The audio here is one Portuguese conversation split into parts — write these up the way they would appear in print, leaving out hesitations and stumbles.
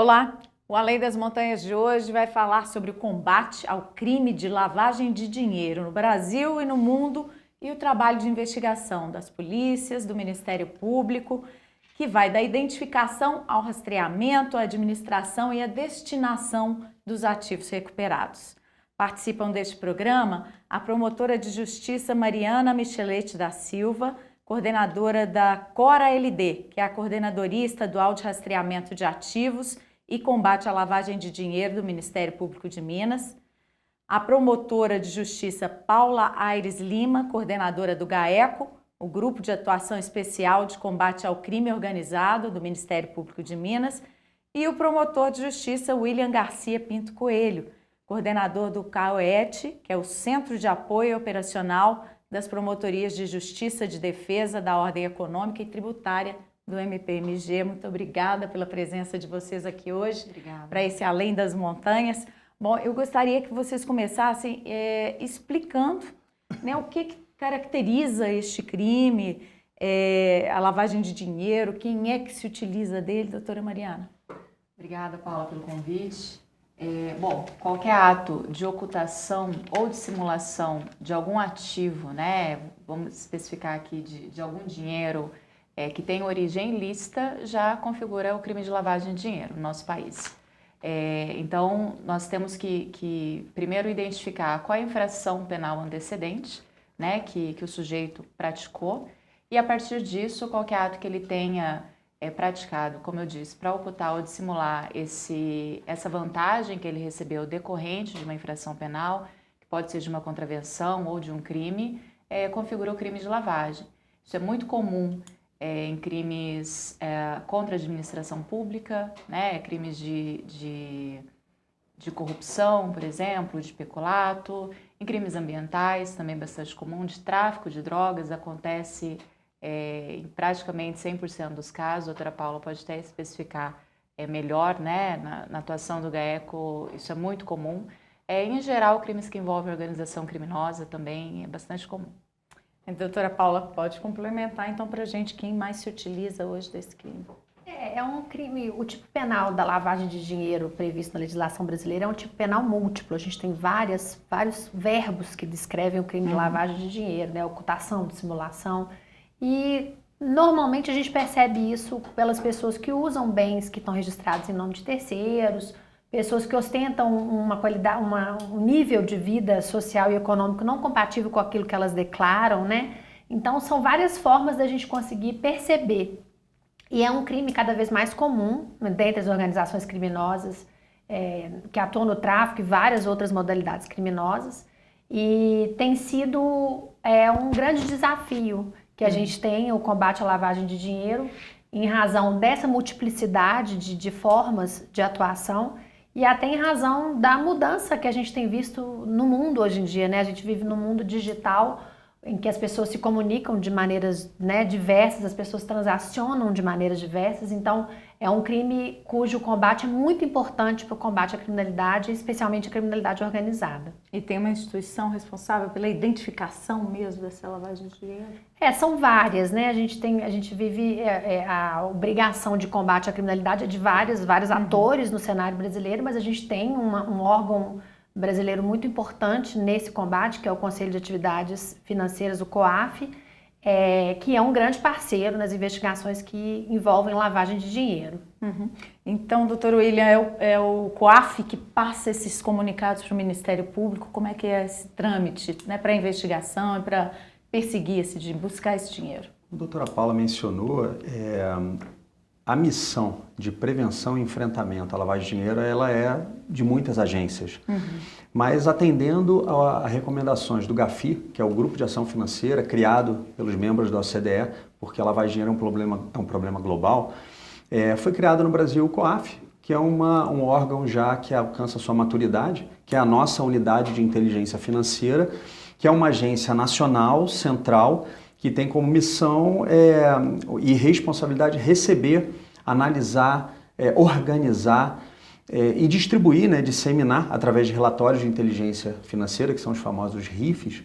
Olá! O Além das Montanhas de hoje vai falar sobre o combate ao crime de lavagem de dinheiro no Brasil e no mundo e o trabalho de investigação das polícias, do Ministério Público, que vai da identificação ao rastreamento, à administração e à destinação dos ativos recuperados. Participam deste programa a promotora de justiça Mariana Michelete da Silva, coordenadora da CORA-LD, que é a Coordenadoria Estadual de Rastreamento de Ativos e Combate à Lavagem de Dinheiro do Ministério Público de Minas, a promotora de justiça Paula Aires Lima, coordenadora do GAECO, o Grupo de Atuação Especial de Combate ao Crime Organizado do Ministério Público de Minas, e o promotor de justiça William Garcia Pinto Coelho, coordenador do CAOET, que é o Centro de Apoio Operacional das Promotorias de Justiça de Defesa da Ordem Econômica e Tributária do MPMG. Muito obrigada pela presença de vocês aqui hoje, para esse Além das Montanhas. Bom, eu gostaria que vocês começassem explicando, né, o que caracteriza este crime, a lavagem de dinheiro, quem é que se utiliza dele, doutora Mariana? Obrigada, Paula, pelo convite. Bom, qualquer ato de ocultação ou de simulação de algum ativo, né, vamos especificar aqui de algum dinheiro que tem origem ilícita, já configura o crime de lavagem de dinheiro no nosso país. Então, nós temos que primeiro identificar qual é a infração penal antecedente, né, que o sujeito praticou, e a partir disso, qualquer ato que ele tenha praticado, como eu disse, para ocultar ou dissimular essa vantagem que ele recebeu decorrente de uma infração penal, que pode ser de uma contravenção ou de um crime, configura o crime de lavagem. Isso é muito comum em crimes contra a administração pública, né, crimes de corrupção, por exemplo, de peculato, em crimes ambientais, também bastante comum, de tráfico de drogas, acontece em praticamente 100% dos casos. A doutora Paula pode até especificar melhor, né, na atuação do GAECO, isso é muito comum. Em geral, crimes que envolvem organização criminosa também é bastante comum. A doutora Paula pode complementar então para a gente quem mais se utiliza hoje desse crime. É um crime, o tipo penal da lavagem de dinheiro previsto na legislação brasileira é um tipo penal múltiplo. A gente tem vários verbos que descrevem o crime de lavagem de dinheiro, né? Ocultação, dissimulação. E normalmente a gente percebe isso pelas pessoas que usam bens que estão registrados em nome de terceiros, pessoas que ostentam uma qualidade, um nível de vida social e econômico não compatível com aquilo que elas declaram, né? Então são várias formas da gente conseguir perceber. E é um crime cada vez mais comum dentre as organizações criminosas que atuam no tráfico e várias outras modalidades criminosas. E tem sido um grande desafio que a gente tem, o combate à lavagem de dinheiro, em razão dessa multiplicidade de formas de atuação e até em razão da mudança que a gente tem visto no mundo hoje em dia, né? A gente vive num mundo digital em que as pessoas se comunicam de maneiras, né, diversas, as pessoas transacionam de maneiras diversas, então é um crime cujo combate é muito importante para o combate à criminalidade, especialmente a criminalidade organizada. E tem uma instituição responsável pela identificação mesmo dessa lavagem de dinheiro? São várias, né? A gente vive a obrigação de combate à criminalidade de vários atores no cenário brasileiro, mas a gente tem um órgão brasileiro muito importante nesse combate, que é o Conselho de Atividades Financeiras, o COAF, que é um grande parceiro nas investigações que envolvem lavagem de dinheiro. Então, doutor William, é o COAF que passa esses comunicados para o Ministério Público? Como é que é esse trâmite, né, para a investigação e para perseguir buscar esse dinheiro? A doutora Paula mencionou a missão de prevenção e enfrentamento à lavagem de dinheiro, ela é de muitas agências, mas atendendo a recomendações do GAFI, que é o Grupo de Ação Financeira, criado pelos membros da OCDE, porque a lavagem de dinheiro é um problema global, foi criado no Brasil o COAF, que é um órgão já que alcança sua maturidade, que é a nossa unidade de inteligência financeira, que é uma agência nacional, central, que tem como missão e responsabilidade receber, analisar, organizar e distribuir, né, disseminar, através de relatórios de inteligência financeira, que são os famosos RIFs,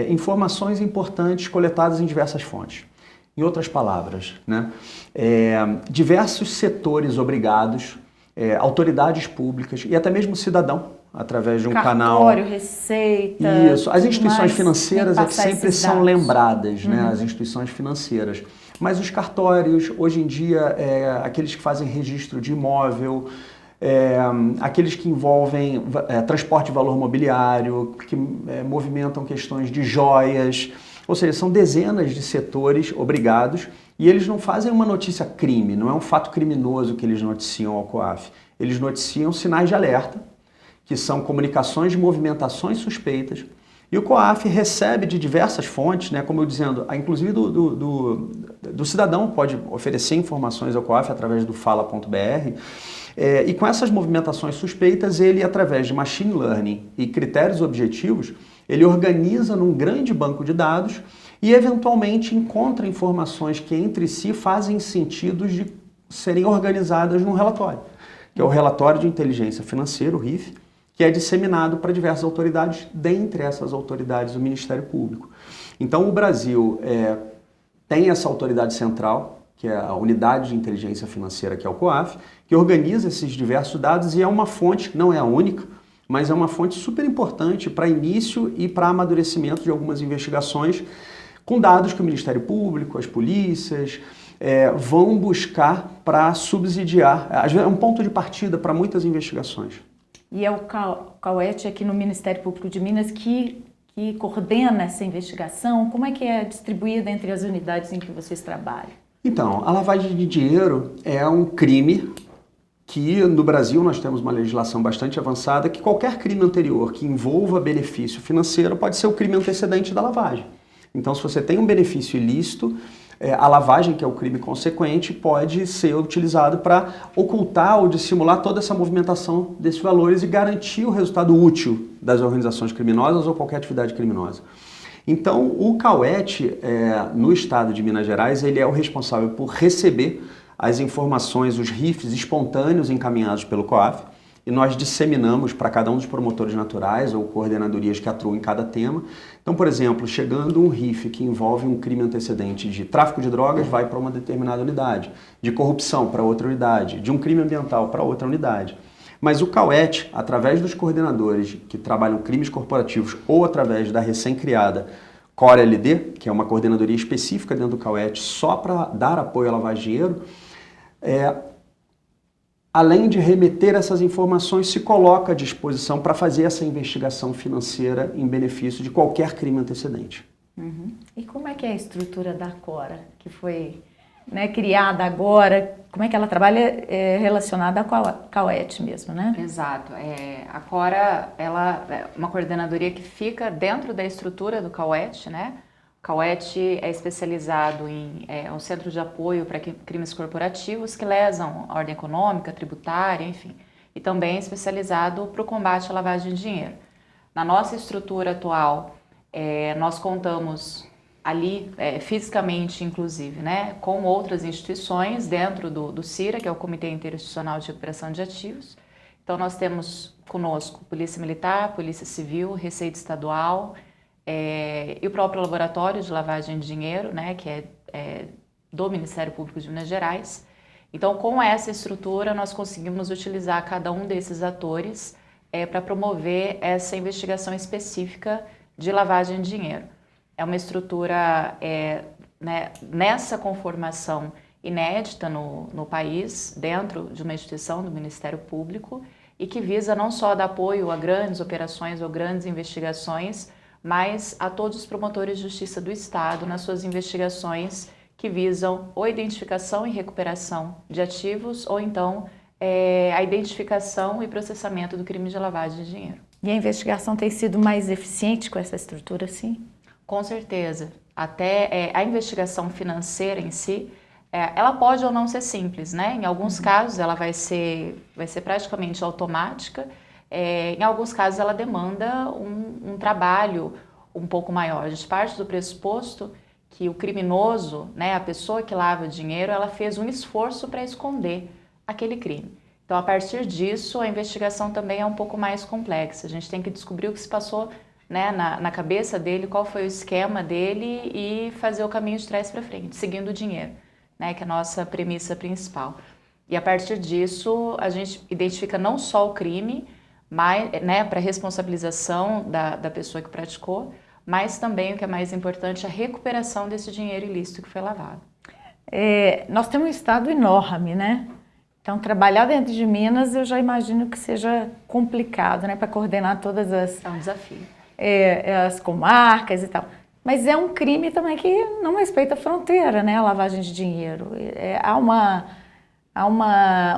informações importantes coletadas em diversas fontes. Em outras palavras, né, diversos setores obrigados autoridades públicas e até mesmo o cidadão, através de um canal. Cartório, Receita. Isso. As instituições financeiras é que sempre são lembradas, né? Uhum. As instituições financeiras. Mas os cartórios, hoje em dia, aqueles que fazem registro de imóvel, aqueles que envolvem transporte de valor mobiliário, que movimentam questões de joias, ou seja, são dezenas de setores obrigados e eles não fazem uma notícia crime, não é um fato criminoso que eles noticiam ao COAF. Eles noticiam sinais de alerta, que são comunicações de movimentações suspeitas, e o COAF recebe de diversas fontes, né, como eu dizendo, inclusive do cidadão pode oferecer informações ao COAF através do fala.br, e com essas movimentações suspeitas, ele, através de machine learning e critérios objetivos, ele organiza num grande banco de dados e, eventualmente, encontra informações que entre si fazem sentido de serem organizadas num relatório, que é o Relatório de Inteligência Financeira, o RIF, que é disseminado para diversas autoridades, dentre essas autoridades o Ministério Público. Então o Brasil tem essa autoridade central, que é a Unidade de Inteligência Financeira, que é o COAF, que organiza esses diversos dados e é uma fonte, não é a única, mas é uma fonte super importante para início e para amadurecimento de algumas investigações, com dados que o Ministério Público, as polícias, vão buscar para subsidiar. Às vezes é um ponto de partida para muitas investigações. E é o CAUET aqui no Ministério Público de Minas que coordena essa investigação? Como é que é distribuída entre as unidades em que vocês trabalham? Então, a lavagem de dinheiro é um crime que no Brasil nós temos uma legislação bastante avançada que qualquer crime anterior que envolva benefício financeiro pode ser o crime antecedente da lavagem. Então, se você tem um benefício ilícito, a lavagem, que é o crime consequente, pode ser utilizado para ocultar ou dissimular toda essa movimentação desses valores e garantir o resultado útil das organizações criminosas ou qualquer atividade criminosa. Então, o CAUET, no estado de Minas Gerais, ele é o responsável por receber as informações, os RIFs espontâneos encaminhados pelo COAF, e nós disseminamos para cada um dos promotores naturais ou coordenadorias que atuam em cada tema. Então, por exemplo, chegando um RIF que envolve um crime antecedente de tráfico de drogas, vai para uma determinada unidade, de corrupção para outra unidade, de um crime ambiental para outra unidade. Mas o CAUET, através dos coordenadores que trabalham crimes corporativos ou através da recém-criada CORE-LD, que é uma coordenadoria específica dentro do CAUET só para dar apoio à lavagem de dinheiro, além de remeter essas informações, se coloca à disposição para fazer essa investigação financeira em benefício de qualquer crime antecedente. Uhum. E como é que é a estrutura da CORA, que foi criada agora? Como é que ela trabalha relacionada à CAUET mesmo, né? Exato. A CORA, ela é uma coordenadoria que fica dentro da estrutura do CAUET, né? O CAUET é especializado é um centro de apoio para crimes corporativos que lesam a ordem econômica, tributária, enfim. E também é especializado para o combate à lavagem de dinheiro. Na nossa estrutura atual, nós contamos ali, fisicamente inclusive, né, com outras instituições dentro do CIRA, que é o Comitê Interinstitucional de Recuperação de Ativos. Então nós temos conosco Polícia Militar, Polícia Civil, Receita Estadual, e o próprio Laboratório de Lavagem de Dinheiro, né, que é do Ministério Público de Minas Gerais. Então, com essa estrutura, nós conseguimos utilizar cada um desses atores para promover essa investigação específica de lavagem de dinheiro. É uma estrutura, né, nessa conformação inédita no país, dentro de uma instituição do Ministério Público, e que visa não só dar apoio a grandes operações ou grandes investigações, mas a todos os promotores de justiça do Estado nas suas investigações que visam ou identificação e recuperação de ativos ou então a identificação e processamento do crime de lavagem de dinheiro. E a investigação tem sido mais eficiente com essa estrutura, sim? Com certeza. Até a investigação financeira em si, ela pode ou não ser simples, né? Em alguns casos ela vai ser praticamente automática. Em alguns casos ela demanda um trabalho um pouco maior. A gente parte do pressuposto que o criminoso, né, a pessoa que lava dinheiro, ela fez um esforço para esconder aquele crime. Então, a partir disso, a investigação também é um pouco mais complexa. A gente tem que descobrir o que se passou, né, na cabeça dele, qual foi o esquema dele e fazer o caminho de trás para frente, seguindo o dinheiro, né, que é a nossa premissa principal. E a partir disso, a gente identifica não só o crime, mas, né, para responsabilização da pessoa que praticou, mas também, o que é mais importante, a recuperação desse dinheiro ilícito que foi lavado. Nós temos um estado enorme, né? Então, trabalhar dentro de Minas, eu já imagino que seja complicado, né? Para coordenar todas É um desafio. As comarcas e tal. Mas é um crime também que não respeita a fronteira, né? A lavagem de dinheiro. Há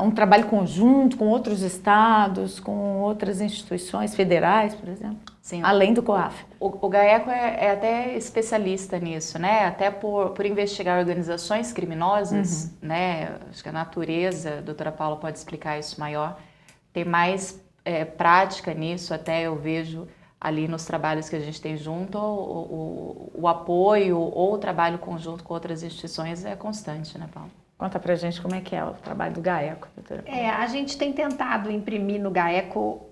um trabalho conjunto com outros estados, com outras instituições federais, por exemplo, Sim, além do COAF. O GAECO é até especialista nisso, né? Até por investigar organizações criminosas, né? Acho que a natureza, a doutora Paula pode explicar isso maior, tem mais prática nisso, até eu vejo ali nos trabalhos que a gente tem junto, o apoio ou o trabalho conjunto com outras instituições é constante, né, Paula? Conta pra gente como é que é o trabalho do GAECO, doutora. A gente tem tentado imprimir no GAECO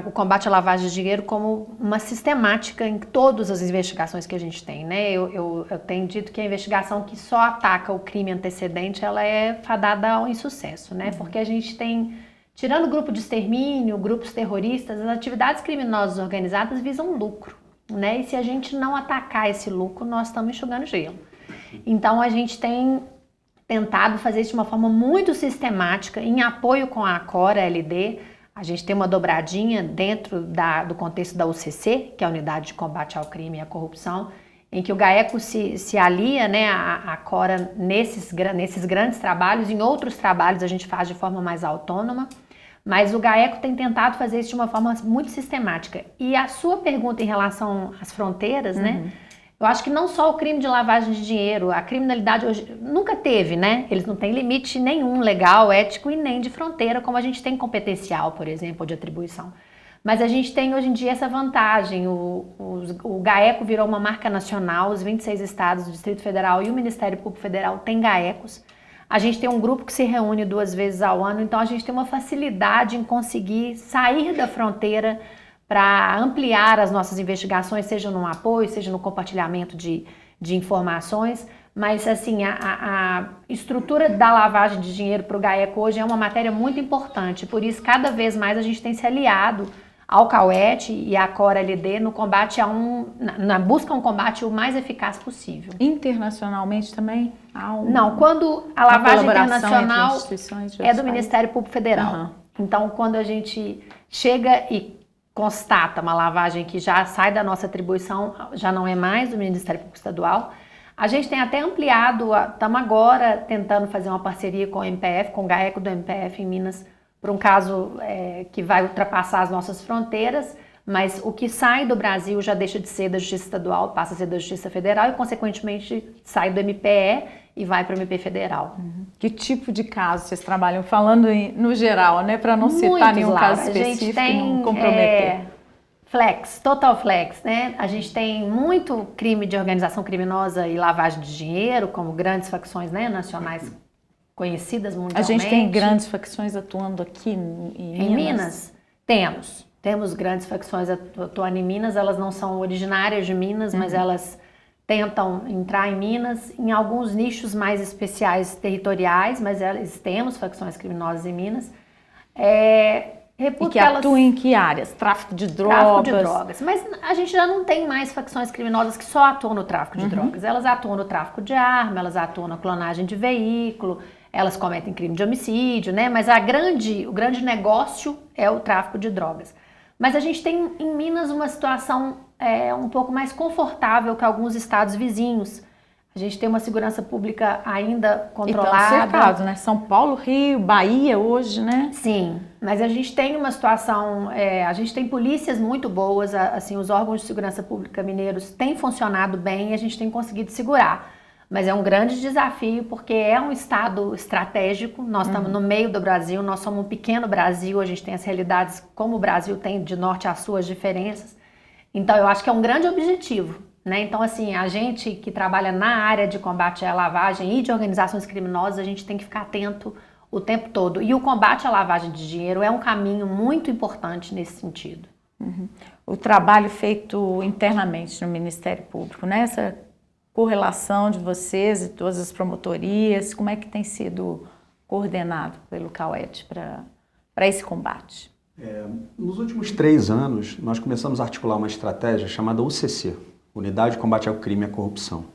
o combate à lavagem de dinheiro como uma sistemática em todas as investigações que a gente tem, né? Eu tenho dito que a investigação que só ataca o crime antecedente, ela é fadada ao insucesso, né? Porque a gente tem, tirando o grupo de extermínio, grupos terroristas, as atividades criminosas organizadas visam lucro, né? E se a gente não atacar esse lucro, nós estamos enxugando gelo. Então a gente tem tentado fazer isso de uma forma muito sistemática, em apoio com a Acora LD. A gente tem uma dobradinha dentro do contexto da UCC, que é a Unidade de Combate ao Crime e à Corrupção, em que o GAECO se alia, né, à Acora nesses grandes trabalhos. Em outros trabalhos a gente faz de forma mais autônoma, mas o GAECO tem tentado fazer isso de uma forma muito sistemática. E a sua pergunta em relação às fronteiras, né? Eu acho que não só o crime de lavagem de dinheiro, a criminalidade hoje nunca teve, né? Eles não têm limite nenhum legal, ético e nem de fronteira, como a gente tem competencial, por exemplo, ou de atribuição. Mas a gente tem hoje em dia essa vantagem, o GAECO virou uma marca nacional, os 26 estados, o Distrito Federal e o Ministério Público Federal têm GAECOs. A gente tem um grupo que se reúne 2 vezes ao ano, então a gente tem uma facilidade em conseguir sair da fronteira para ampliar as nossas investigações, seja no apoio, seja no compartilhamento de informações, mas assim, a estrutura da lavagem de dinheiro para o GAECO hoje é uma matéria muito importante, por isso cada vez mais a gente tem se aliado ao CAUET e à Cora LD no combate na busca a um combate o mais eficaz possível. Internacionalmente também há Não, quando a lavagem internacional é do Ministério Público Federal. Então, quando a gente chega e constata uma lavagem que já sai da nossa atribuição, já não é mais do Ministério Público Estadual, a gente tem até ampliado, estamos agora tentando fazer uma parceria com o MPF, com o GAECO do MPF em Minas, por um caso que vai ultrapassar as nossas fronteiras, mas o que sai do Brasil já deixa de ser da Justiça Estadual, passa a ser da Justiça Federal e, consequentemente, sai do MPE e vai para o MP Federal. Que tipo de caso vocês trabalham? Falando no geral, né? Para não citar nenhum caso específico e não comprometer. Flex, total flex, né? A gente tem muito crime de organização criminosa e lavagem de dinheiro, como grandes facções, né, nacionais conhecidas mundialmente. A gente tem grandes facções atuando aqui em Minas? Temos grandes facções atuando em Minas, elas não são originárias de Minas, mas elas tentam entrar em Minas, em alguns nichos mais especiais territoriais, mas temos facções criminosas em Minas. E que atuam em que áreas? Tráfico de drogas? Tráfico de drogas. Mas a gente já não tem mais facções criminosas que só atuam no tráfico de drogas. Elas atuam no tráfico de arma, elas atuam na clonagem de veículo, elas cometem crime de homicídio, né? Mas o grande negócio é o tráfico de drogas. Mas a gente tem em Minas uma situação um pouco mais confortável que alguns estados vizinhos. A gente tem uma segurança pública ainda controlada. Então, cercado, né? São Paulo, Rio, Bahia hoje, né? Sim, mas a gente tem uma situação, a gente tem polícias muito boas, assim, os órgãos de segurança pública mineiros têm funcionado bem e a gente tem conseguido segurar. Mas é um grande desafio porque é um estado estratégico, nós estamos no meio do Brasil, nós somos um pequeno Brasil, a gente tem as realidades como o Brasil tem de norte a sul as diferenças. Então eu acho que é um grande objetivo, né? Então assim, a gente que trabalha na área de combate à lavagem e de organizações criminosas, a gente tem que ficar atento o tempo todo. E o combate à lavagem de dinheiro é um caminho muito importante nesse sentido. O trabalho feito internamente no Ministério Público, né? Essa correlação de vocês e todas as promotorias, como é que tem sido coordenado pelo CAUET para esse combate? Nos últimos 3 anos, nós começamos a articular uma estratégia chamada UCC, Unidade de Combate ao Crime e à Corrupção,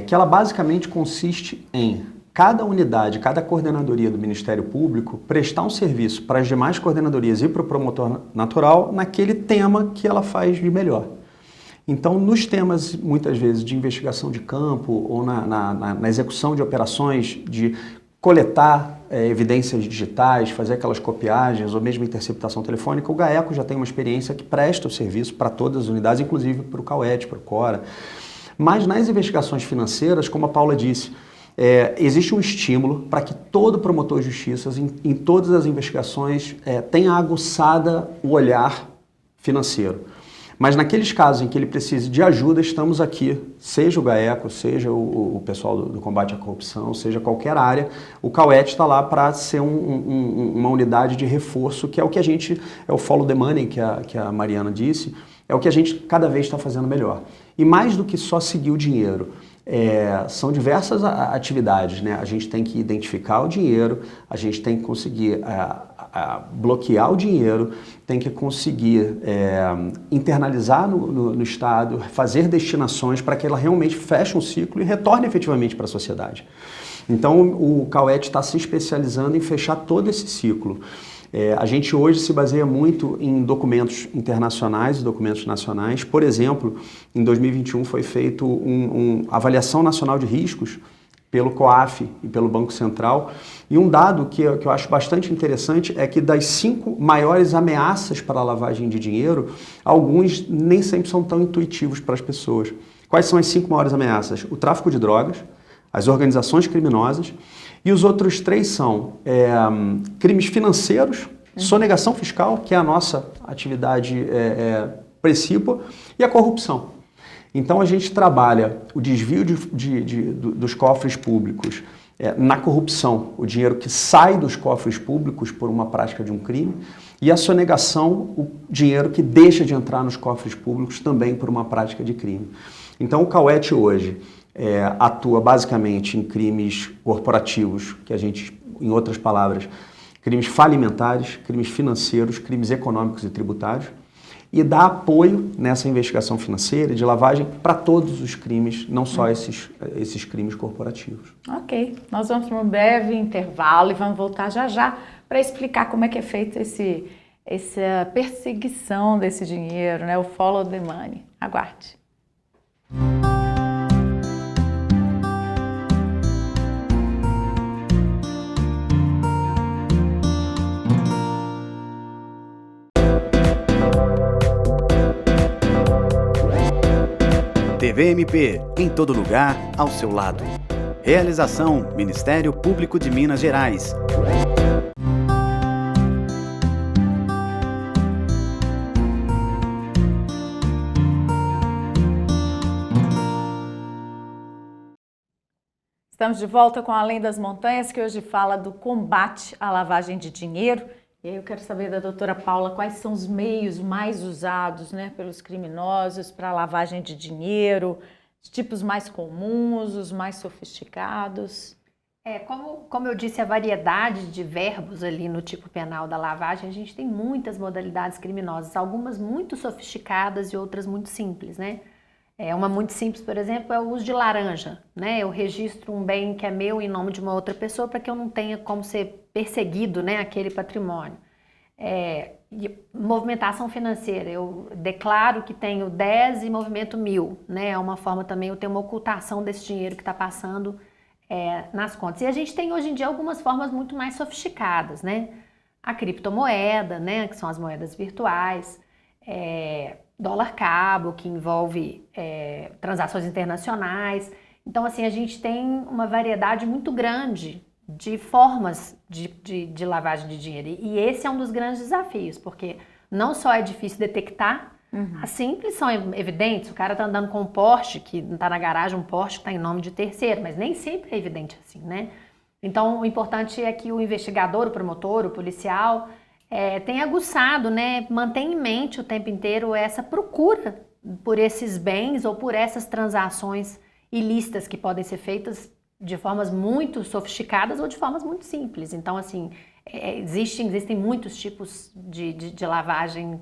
que ela basicamente consiste em cada unidade, cada coordenadoria do Ministério Público prestar um serviço para as demais coordenadorias e para o promotor natural naquele tema que ela faz de melhor. Então, nos temas, muitas vezes, de investigação de campo ou na execução de operações de coletar evidências digitais, fazer aquelas copiagens ou mesmo interceptação telefônica, o GAECO já tem uma experiência que presta o serviço para todas as unidades, inclusive para o CAUET, para o CORA. Mas nas investigações financeiras, como a Paula disse, existe um estímulo para que todo promotor de justiça, em todas as investigações, tenha aguçada o olhar financeiro. Mas naqueles casos em que ele precise de ajuda, estamos aqui, seja o GAECO, seja o pessoal do combate à corrupção, seja qualquer área, o CAUET está lá para ser uma unidade de reforço, que é o que a gente, é o follow the money que a Mariana disse, é o que a gente cada vez está fazendo melhor. E mais do que só seguir o dinheiro, são diversas atividades, né? A gente tem que identificar o dinheiro, a gente tem que conseguir bloquear o dinheiro, tem que conseguir internalizar no Estado, fazer destinações para que ela realmente feche um ciclo e retorne efetivamente para a sociedade. Então, o CAUET está se especializando em fechar todo esse ciclo. A gente hoje se baseia muito em documentos internacionais e documentos nacionais. Por exemplo, em 2021 foi feito uma avaliação nacional de riscos pelo COAF e pelo Banco Central. E um dado que eu acho bastante interessante é que das 5 maiores ameaças para a lavagem de dinheiro, alguns nem sempre são tão intuitivos para as pessoas. Quais são as 5 maiores ameaças? O tráfico de drogas, as organizações criminosas, e os outros 3 são crimes financeiros, sonegação fiscal, que é a nossa atividade principal, e a corrupção. Então a gente trabalha o desvio dos cofres públicos na corrupção, o dinheiro que sai dos cofres públicos por uma prática de um crime, e a sonegação, o dinheiro que deixa de entrar nos cofres públicos também por uma prática de crime. Então o CAUET hoje atua basicamente em crimes corporativos, que a gente, em outras palavras, crimes falimentares, crimes financeiros, crimes econômicos e tributários, e dá apoio nessa investigação financeira e de lavagem para todos os crimes, não só esses crimes corporativos. Ok, nós vamos para um breve intervalo e vamos voltar já já para explicar como é que é feita essa perseguição desse dinheiro, né? O follow the money. Aguarde. TVMP, em todo lugar, ao seu lado. Realização: Ministério Público de Minas Gerais. Estamos de volta com Além das Montanhas, que hoje fala do combate à lavagem de dinheiro. E aí eu quero saber da doutora Paula quais são os meios mais usados, né, pelos criminosos para a lavagem de dinheiro, os tipos mais comuns, os mais sofisticados. Como eu disse, a variedade de verbos ali no tipo penal da lavagem, a gente tem muitas modalidades criminosas, algumas muito sofisticadas e outras muito simples, né? Uma muito simples, por exemplo, é o uso de laranja, né? Eu registro um bem que é meu em nome de uma outra pessoa para que eu não tenha como ser perseguido, né, aquele patrimônio. Movimentação financeira, eu declaro que tenho 10 e movimento 1.000, né? É uma forma também eu ter uma ocultação desse dinheiro que está passando nas contas. E a gente tem hoje em dia algumas formas muito mais sofisticadas, né? A criptomoeda, né, que são as moedas virtuais, dólar cabo, que envolve transações internacionais. Então, assim, a gente tem uma variedade muito grande de formas de lavagem de dinheiro. E esse é um dos grandes desafios, porque não só é difícil detectar, as simples são evidentes. O cara tá andando com um Porsche, que não tá na garagem, um Porsche que tá em nome de terceiro, mas nem sempre é evidente assim, né? Então, o importante é que o investigador, o promotor, o policial, tenha aguçado, né? Mantém em mente o tempo inteiro essa procura por esses bens ou por essas transações ilícitas que podem ser feitas de formas muito sofisticadas ou de formas muito simples. Então, assim, existem muitos tipos de lavagem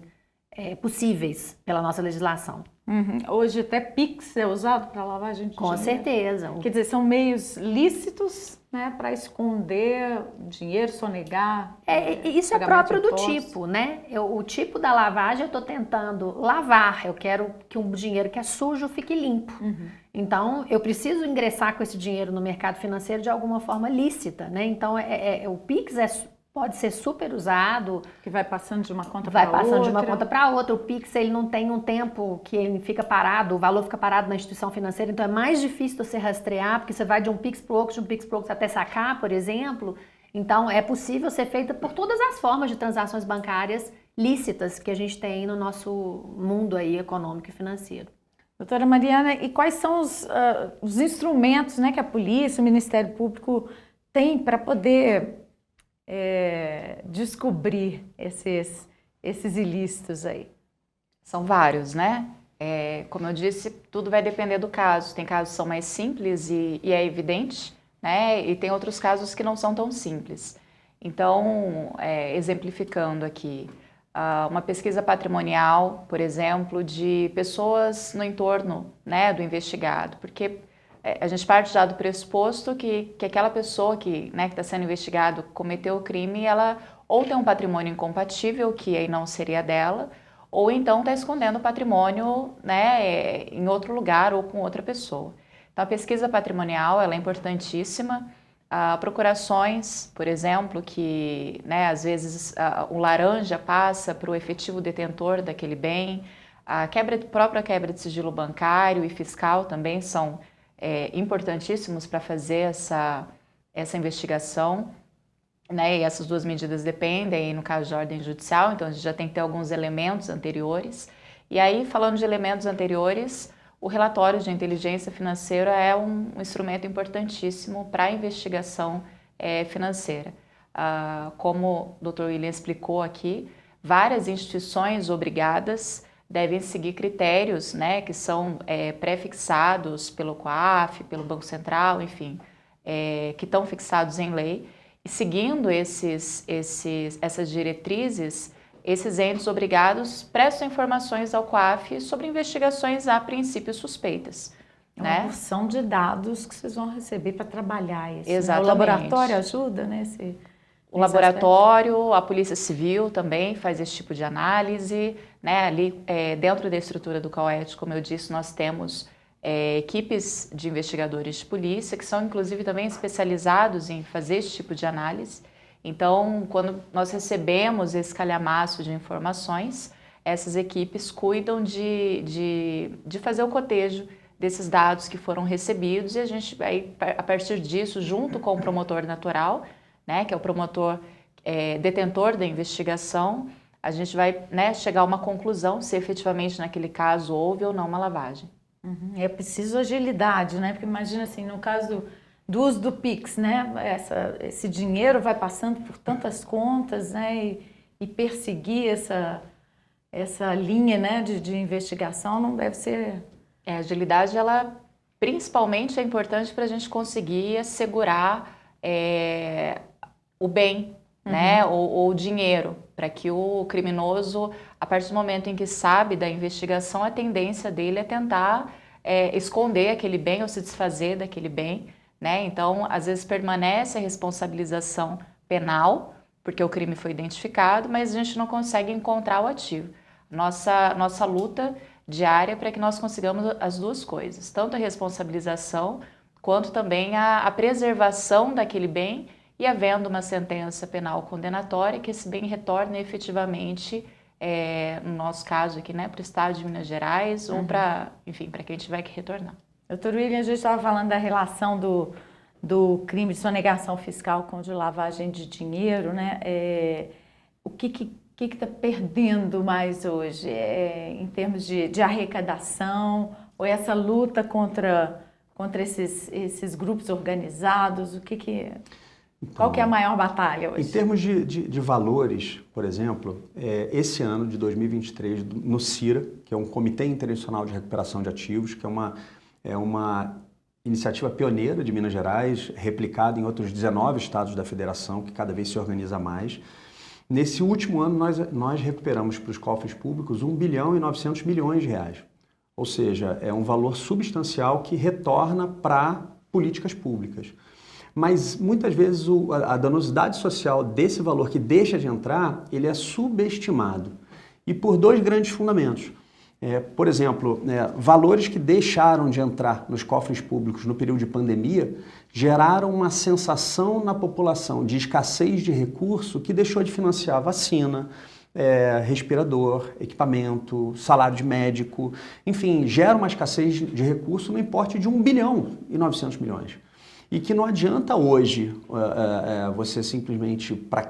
possíveis pela nossa legislação. Uhum. Hoje até Pix é usado para lavagem de Com dinheiro. certeza. Quer dizer, são meios lícitos, né, para esconder dinheiro, sonegar. Isso é pagamento próprio de do impostos. tipo, né? O tipo da lavagem eu estou tentando lavar, eu quero que um dinheiro que é sujo fique limpo. Então, eu preciso ingressar com esse dinheiro no mercado financeiro de alguma forma lícita, né? Então, o Pix pode ser super usado. Que vai passando de uma conta para outra. Vai passando de uma conta para outra. O Pix, ele não tem um tempo que ele fica parado, o valor fica parado na instituição financeira, então é mais difícil você rastrear, porque você vai de um Pix para o outro, de um Pix para o outro até sacar, por exemplo. Então, é possível ser feita por todas as formas de transações bancárias lícitas que a gente tem no nosso mundo aí econômico e financeiro. Doutora Mariana, e quais são os instrumentos, né, que a polícia, o Ministério Público tem para poder descobrir esses ilícitos aí? São vários, né? Como eu disse, tudo vai depender do caso. Tem casos que são mais simples e é evidente, né? E tem outros casos que não são tão simples. Então, exemplificando aqui, uma pesquisa patrimonial, por exemplo, de pessoas no entorno, né, do investigado, porque a gente parte já do pressuposto que aquela pessoa que está sendo investigado cometeu o crime, ela ou tem um patrimônio incompatível, que aí não seria dela, ou então está escondendo o patrimônio, né, em outro lugar ou com outra pessoa. Então, a pesquisa patrimonial ela é importantíssima. Procurações, por exemplo, que, né, às vezes o laranja passa para o efetivo detentor daquele bem, a própria quebra de sigilo bancário e fiscal também são importantíssimos para fazer essa investigação, né, e essas duas medidas dependem, no caso de ordem judicial, então a gente já tem que ter alguns elementos anteriores. E aí, falando de elementos anteriores, o relatório de inteligência financeira é um instrumento importantíssimo para a investigação financeira. Como o Dr. William explicou aqui, várias instituições obrigadas devem seguir critérios, né, que são pré-fixados pelo COAF, pelo Banco Central, enfim, que estão fixados em lei. E seguindo essas diretrizes, esses entes obrigados prestam informações ao COAF sobre investigações a princípio suspeitas. É uma porção de dados que vocês vão receber para trabalhar isso. Exatamente. Né? O laboratório ajuda nesse O laboratório, a Polícia Civil também faz esse tipo de análise, né? Ali dentro da estrutura do COET, como eu disse, nós temos equipes de investigadores de polícia que são inclusive também especializados em fazer esse tipo de análise. Então, quando nós recebemos esse calhamaço de informações, essas equipes cuidam de fazer o cotejo desses dados que foram recebidos e a gente vai, a partir disso, junto com o promotor natural, né, que é o promotor detentor da investigação, a gente vai, né, chegar a uma conclusão se efetivamente naquele caso houve ou não uma lavagem. Uhum. É preciso agilidade, né? Porque imagina assim, no caso do uso do Pix, né? Esse dinheiro vai passando por tantas contas, né? E perseguir essa linha, né, de investigação não deve ser... A agilidade, ela principalmente é importante para a gente conseguir assegurar o bem, né? Ou o dinheiro, para que o criminoso, a partir do momento em que sabe da investigação, a tendência dele é tentar esconder aquele bem ou se desfazer daquele bem, né? Então, às vezes permanece a responsabilização penal, porque o crime foi identificado, mas a gente não consegue encontrar o ativo. Nossa luta diária é para que nós consigamos as duas coisas, tanto a responsabilização quanto também a preservação daquele bem e havendo uma sentença penal condenatória que esse bem retorne efetivamente, no nosso caso aqui, né, para o Estado de Minas Gerais ou para, enfim, para quem tiver que retornar. Doutor William, a gente estava falando da relação do crime de sonegação fiscal com o de lavagem de dinheiro, né? O que está perdendo mais hoje em termos de arrecadação ou essa luta contra esses grupos organizados? Qual que é a maior batalha hoje? Em termos de valores, por exemplo, esse ano de 2023, no CIRA, que é um Comitê Internacional de Recuperação de Ativos, que é uma iniciativa pioneira de Minas Gerais, replicada em outros 19 estados da federação, que cada vez se organiza mais. Nesse último ano, nós recuperamos para os cofres públicos 1 bilhão e 900 milhões de reais. Ou seja, é um valor substancial que retorna para políticas públicas. Mas muitas vezes a danosidade social desse valor que deixa de entrar, ele é subestimado. E por dois grandes fundamentos. Por exemplo, valores que deixaram de entrar nos cofres públicos no período de pandemia geraram uma sensação na população de escassez de recurso que deixou de financiar vacina, respirador, equipamento, salário de médico, enfim, gera uma escassez de recurso no importe de 1 bilhão e 900 milhões. E que não adianta hoje você simplesmente, para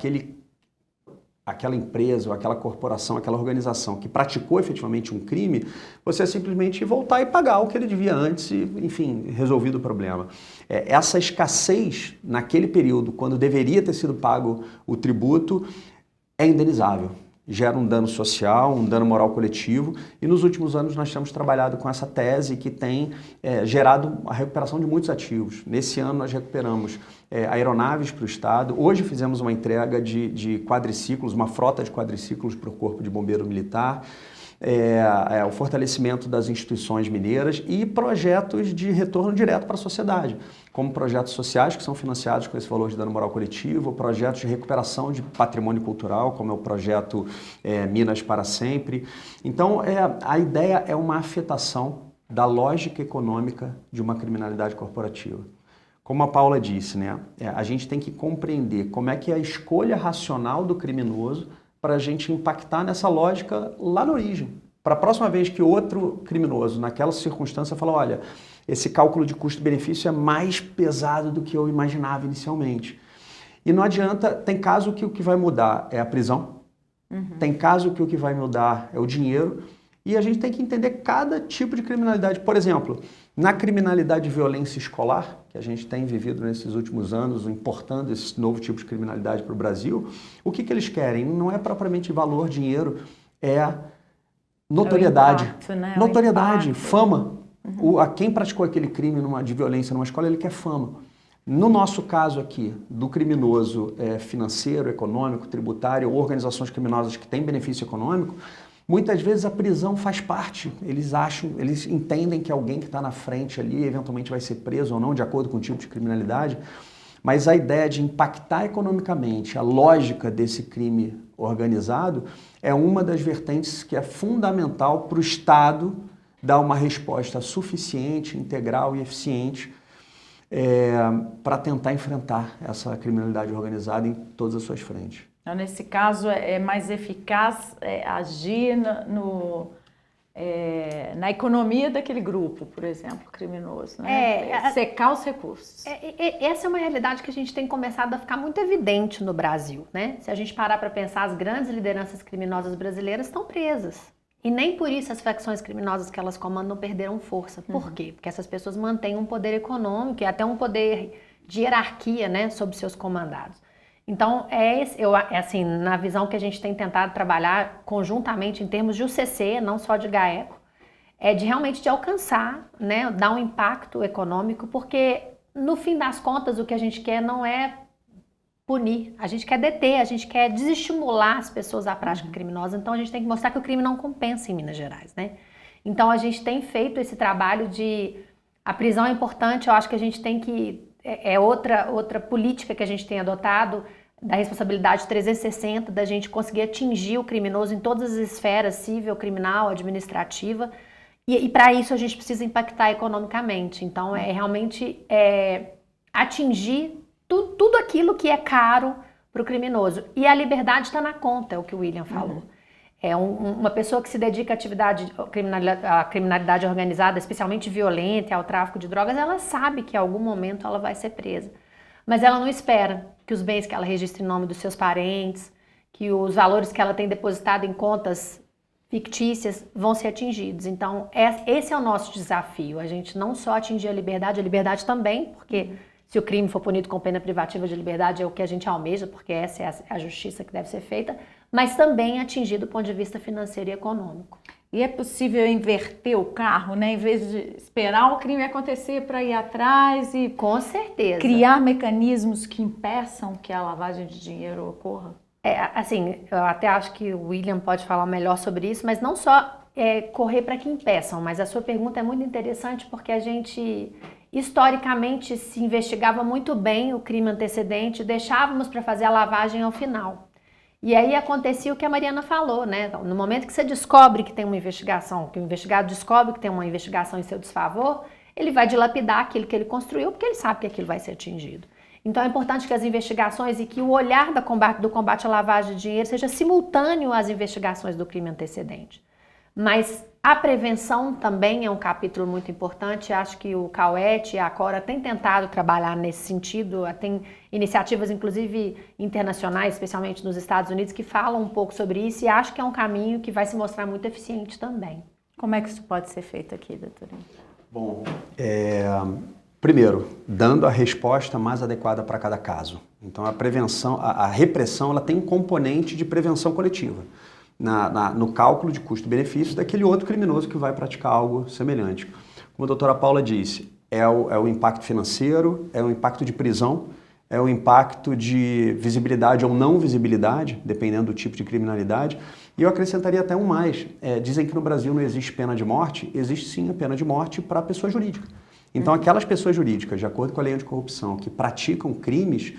aquela empresa ou aquela corporação, aquela organização que praticou efetivamente um crime, você simplesmente voltar e pagar o que ele devia antes e, enfim, resolvido o problema. Essa escassez naquele período, quando deveria ter sido pago o tributo, é indenizável. Gera um dano social, um dano moral coletivo, e nos últimos anos nós temos trabalhado com essa tese que tem gerado a recuperação de muitos ativos. Nesse ano nós recuperamos aeronaves para o Estado, hoje fizemos uma entrega de quadriciclos, uma frota de quadriciclos para o Corpo de Bombeiro Militar, o fortalecimento das instituições mineiras e projetos de retorno direto para a sociedade, como projetos sociais que são financiados com esse valor de dano moral coletivo, projetos de recuperação de patrimônio cultural, como é o projeto Minas para Sempre. Então, a ideia é uma afetação da lógica econômica de uma criminalidade corporativa. Como a Paula disse, né, a gente tem que compreender como é que é a escolha racional do criminoso para a gente impactar nessa lógica lá na origem. Para a próxima vez que outro criminoso, naquela circunstância, fala, olha, esse cálculo de custo-benefício é mais pesado do que eu imaginava inicialmente. E não adianta, tem caso que o que vai mudar é a prisão, tem caso que o que vai mudar é o dinheiro, e a gente tem que entender cada tipo de criminalidade. Por exemplo, na criminalidade de violência escolar, que a gente tem vivido nesses últimos anos, importando esse novo tipo de criminalidade para o Brasil, o que eles querem? Não é propriamente valor, dinheiro, é notoriedade. É o impacto, né? Notoriedade, fama. Quem praticou aquele crime de violência numa escola, ele quer fama. No nosso caso aqui, do criminoso financeiro, econômico, tributário, ou organizações criminosas que têm benefício econômico, muitas vezes a prisão faz parte, eles entendem que alguém que está na frente ali eventualmente vai ser preso ou não, de acordo com o tipo de criminalidade, mas a ideia de impactar economicamente a lógica desse crime organizado é uma das vertentes que é fundamental para o Estado dar uma resposta suficiente, integral e eficiente para tentar enfrentar essa criminalidade organizada em todas as suas frentes. Então, nesse caso, é mais eficaz agir na economia daquele grupo, por exemplo, criminoso, né? Secar os recursos. Essa é uma realidade que a gente tem começado a ficar muito evidente no Brasil, né? Se a gente parar para pensar, as grandes lideranças criminosas brasileiras estão presas. E nem por isso as facções criminosas que elas comandam perderam força. Por quê? Porque essas pessoas mantêm um poder econômico e até um poder de hierarquia, né, sobre seus comandados. Então, assim, na visão que a gente tem tentado trabalhar conjuntamente em termos de UCC, não só de GAECO, de realmente de alcançar, né, dar um impacto econômico, porque no fim das contas o que a gente quer não é punir, a gente quer deter, a gente quer desestimular as pessoas à prática criminosa, então a gente tem que mostrar que o crime não compensa em Minas Gerais, né? Então a gente tem feito esse trabalho a prisão é importante, eu acho que a gente tem que, outra política que a gente tem adotado, da responsabilidade 360, da gente conseguir atingir o criminoso em todas as esferas, civil, criminal, administrativa, e para isso a gente precisa impactar economicamente. Então realmente atingir tudo aquilo que é caro para o criminoso. E a liberdade está na conta, é o que o William falou. Uma pessoa que se dedica à criminalidade organizada, especialmente violenta, ao tráfico de drogas, ela sabe que em algum momento ela vai ser presa. Mas ela não espera que os bens que ela registra em nome dos seus parentes, que os valores que ela tem depositado em contas fictícias vão ser atingidos. Então, esse é o nosso desafio. A gente não só atingir a liberdade também, porque se o crime for punido com pena privativa de liberdade é o que a gente almeja, porque essa é a justiça que deve ser feita, mas também atingir do ponto de vista financeiro e econômico. E é possível inverter o carro, né? Em vez de esperar o crime acontecer para ir atrás e Com certeza. criar mecanismos que impeçam que a lavagem de dinheiro ocorra? Assim, eu até acho que o William pode falar melhor sobre isso, mas não só correr para que impeçam, mas a sua pergunta é muito interessante porque a gente historicamente se investigava muito bem o crime antecedente, deixávamos para fazer a lavagem ao final. E aí acontecia o que a Mariana falou, né? Então, no momento que você descobre que tem uma investigação, que o investigado descobre que tem uma investigação em seu desfavor, ele vai dilapidar aquilo que ele construiu, porque ele sabe que aquilo vai ser atingido. Então é importante que as investigações e que o olhar do combate à lavagem de dinheiro seja simultâneo às investigações do crime antecedente. Mas a prevenção também é um capítulo muito importante. Acho que o CAUET e a Cora têm tentado trabalhar nesse sentido. Tem iniciativas, inclusive internacionais, especialmente nos Estados Unidos, que falam um pouco sobre isso e acho que é um caminho que vai se mostrar muito eficiente também. Como é que isso pode ser feito aqui, doutora? Bom, primeiro, dando a resposta mais adequada para cada caso. Então, a prevenção, a repressão, ela tem um componente de prevenção coletiva. No cálculo de custo-benefício daquele outro criminoso que vai praticar algo semelhante. Como a doutora Paula disse, é o impacto financeiro, é o impacto de prisão, é o impacto de visibilidade ou não visibilidade, dependendo do tipo de criminalidade. E eu acrescentaria até um mais. Dizem que no Brasil não existe pena de morte, existe sim a pena de morte para a pessoa jurídica. Então, aquelas pessoas jurídicas, de acordo com a lei anticorrupção, que praticam crimes,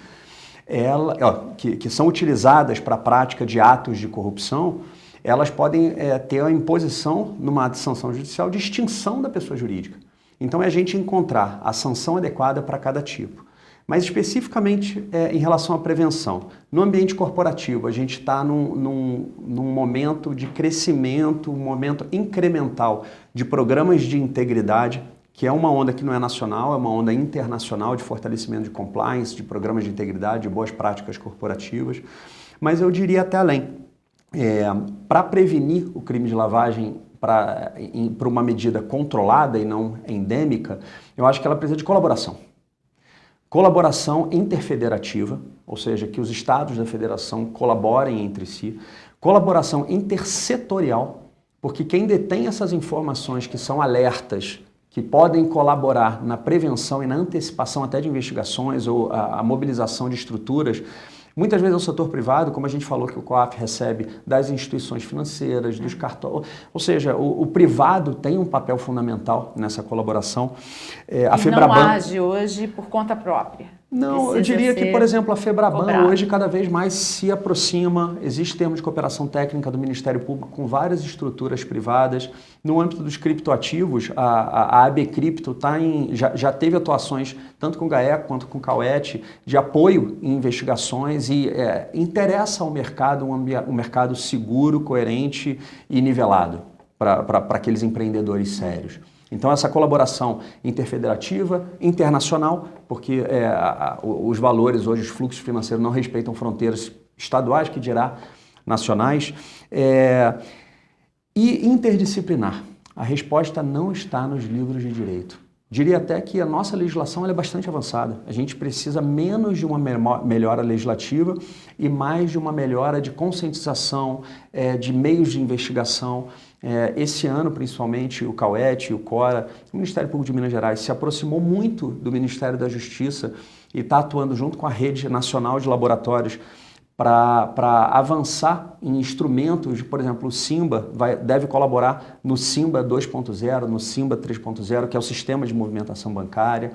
que são utilizadas para a prática de atos de corrupção, elas podem ter a imposição, numa sanção judicial, de extinção da pessoa jurídica. Então, é a gente encontrar a sanção adequada para cada tipo. Mas, especificamente, em relação à prevenção, no ambiente corporativo, a gente está num momento de crescimento, um momento incremental de programas de integridade, que é uma onda que não é nacional, é uma onda internacional de fortalecimento de compliance, de programas de integridade, de boas práticas corporativas. Mas eu diria até além. Para prevenir o crime de lavagem para uma medida controlada e não endêmica, eu acho que ela precisa de colaboração. Colaboração interfederativa, ou seja, que os estados da federação colaborem entre si. Colaboração intersetorial, porque quem detém essas informações que são alertas, que podem colaborar na prevenção e na antecipação até de investigações ou a mobilização de estruturas, muitas vezes é o setor privado, como a gente falou que o COAF recebe das instituições financeiras, dos cartões, ou seja, o privado tem um papel fundamental nessa colaboração. A FEBRABAN não age hoje por conta própria. Não, eu diria que, por exemplo, a FEBRABAN hoje cada vez mais se aproxima, existe termo de cooperação técnica do Ministério Público com várias estruturas privadas. No âmbito dos criptoativos, a AB Cripto já teve atuações tanto com o GAECO quanto com o CAUET de apoio em investigações e interessa ao mercado um mercado seguro, coerente e nivelado para aqueles empreendedores sérios. Então, essa colaboração interfederativa, internacional, porque os valores hoje, os fluxos financeiros não respeitam fronteiras estaduais, que dirá nacionais, e interdisciplinar. A resposta não está nos livros de direito. Diria até que a nossa legislação ela é bastante avançada. A gente precisa menos de uma melhora legislativa e mais de uma melhora de conscientização, de meios de investigação. Esse ano, principalmente, o CAUET e o CORA, o Ministério Público de Minas Gerais, se aproximou muito do Ministério da Justiça e está atuando junto com a Rede Nacional de Laboratórios para avançar em instrumentos, por exemplo, o SIMBA deve colaborar no SIMBA 2.0, no SIMBA 3.0, que é o Sistema de Movimentação Bancária,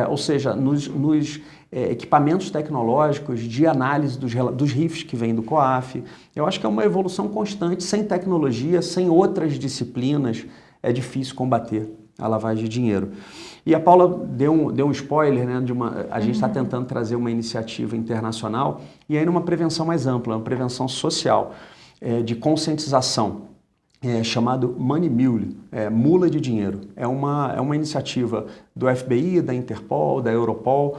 ou seja, nos equipamentos tecnológicos de análise dos RIFs que vêm do COAF. Eu acho que é uma evolução constante, sem tecnologia, sem outras disciplinas, é difícil combater a lavagem de dinheiro. E a Paula deu um spoiler, né, a gente está tentando trazer uma iniciativa internacional e aí numa prevenção mais ampla, uma prevenção social, de conscientização, chamado Money Mule, mula de dinheiro. É uma iniciativa do FBI, da Interpol, da Europol,